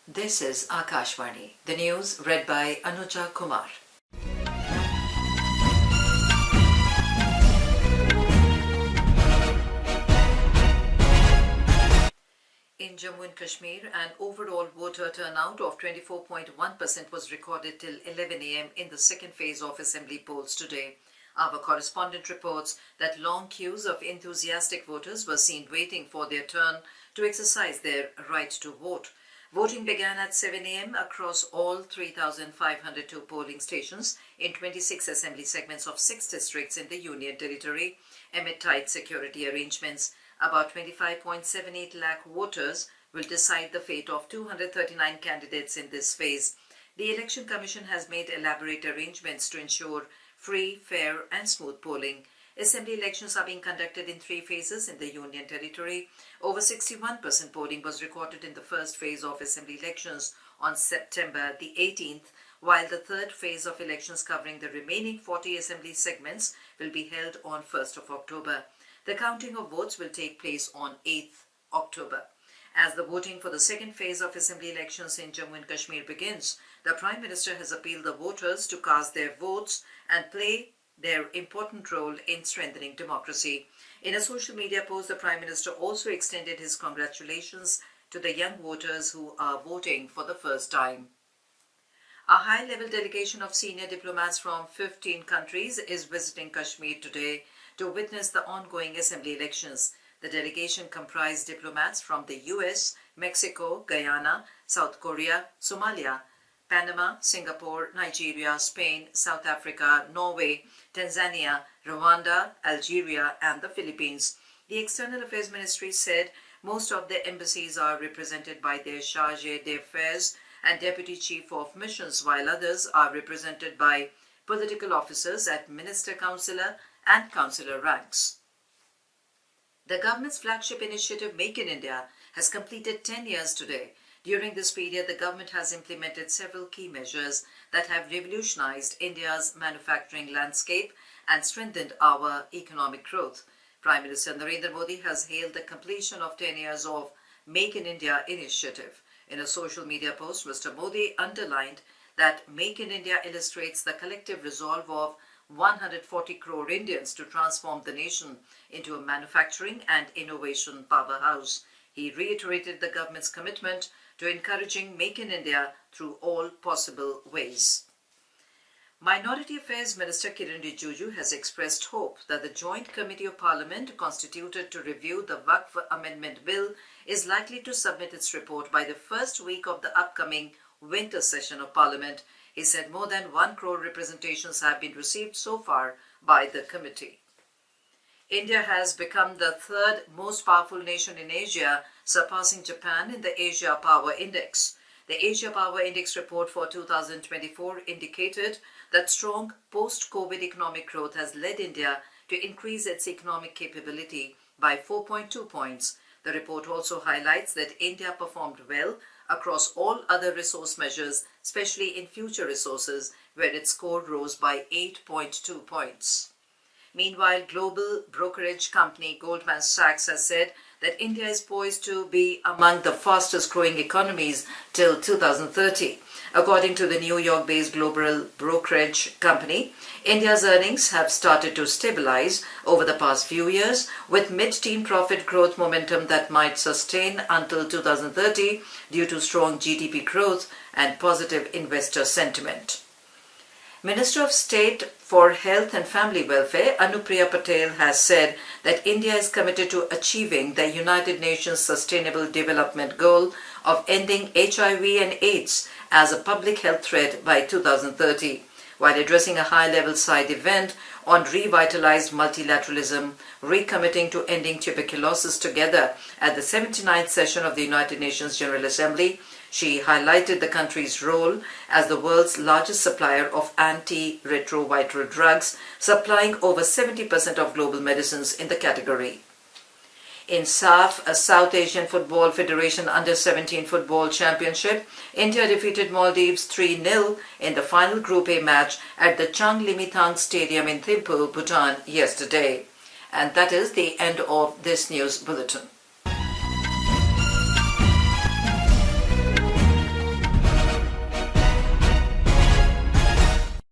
This is Akashvani. The news read by Anuja Kumar. In Jammu and Kashmir, an overall voter turnout of 24.1% was recorded till 11 a.m. in the second phase of assembly polls today. Our correspondent reports that long queues of enthusiastic voters were seen waiting for their turn to exercise their right to vote. Voting began at 7 a.m. across all 3,502 polling stations in 26 assembly segments of 6 districts in the Union Territory amid tight security arrangements. About 25.78 lakh voters will decide the fate of 239 candidates in this phase. The Election Commission has made elaborate arrangements to ensure free, fair and smooth polling. Assembly elections are being conducted in 3 phases in the Union Territory. Over 61% polling was recorded in the first phase of assembly elections on September the 18th, while the third phase of elections covering the remaining 40 assembly segments will be held on 1st of October. The counting of votes will take place on 8th October. As the voting for the second phase of assembly elections in Jammu and Kashmir begins, the Prime Minister has appealed the voters to cast their votes and play their important role in strengthening democracy. In a social media post, the Prime Minister also extended his congratulations to the young voters who are voting for the first time. A high-level delegation of senior diplomats from 15 countries is visiting Kashmir today to witness the ongoing assembly elections. The delegation comprised diplomats from the US, Mexico, Guyana, South Korea, Somalia, Panama, Singapore, Nigeria, Spain, South Africa, Norway, Tanzania, Rwanda, Algeria and the Philippines. The External Affairs Ministry said most of the embassies are represented by their Chargé d'Affaires and Deputy Chief of Missions, while others are represented by political officers at Minister Councillor and Councillor ranks. The government's flagship initiative, Make in India, has completed 10 years today. During this period, the government has implemented several key measures that have revolutionized India's manufacturing landscape and strengthened our economic growth. Prime Minister Narendra Modi has hailed the completion of 10 years of Make in India initiative. In a social media post, Mr. Modi underlined that Make in India illustrates the collective resolve of 140 crore Indians to transform the nation into a manufacturing and innovation powerhouse. He reiterated the government's commitment to encouraging Make in India through all possible ways. Minority Affairs Minister Kiran Rijiju has expressed hope that the Joint Committee of Parliament constituted to review the Waqf Amendment Bill is likely to submit its report by the first week of the upcoming winter session of Parliament. He said more than 1 crore representations have been received so far by the committee. India has become the third most powerful nation in Asia, surpassing Japan in the Asia Power Index. The Asia Power Index report for 2024 indicated that strong post-COVID economic growth has led India to increase its economic capability by 4.2 points. The report also highlights that India performed well across all other resource measures, especially in future resources, where its score rose by 8.2 points. Meanwhile, global brokerage company Goldman Sachs has said that India is poised to be among the fastest growing economies till 2030. According to the New York-based global brokerage company, India's earnings have started to stabilize over the past few years, with mid-teen profit growth momentum that might sustain until 2030 due to strong GDP growth and positive investor sentiment. Minister of State for Health and Family Welfare, Anupriya Patel, has said that India is committed to achieving the United Nations Sustainable Development Goal of ending HIV and AIDS as a public health threat by 2030. While addressing a high-level side event on revitalized multilateralism, recommitting to ending tuberculosis together at the 79th session of the United Nations General Assembly, she highlighted the country's role as the world's largest supplier of antiretroviral drugs, supplying over 70% of global medicines in the category. In SAFF, a South Asian Football Federation Under-17 Football Championship, India defeated Maldives 3-0 in the final Group A match at the Changlimitang Stadium in Thimphu, Bhutan yesterday. And that is the end of this news bulletin.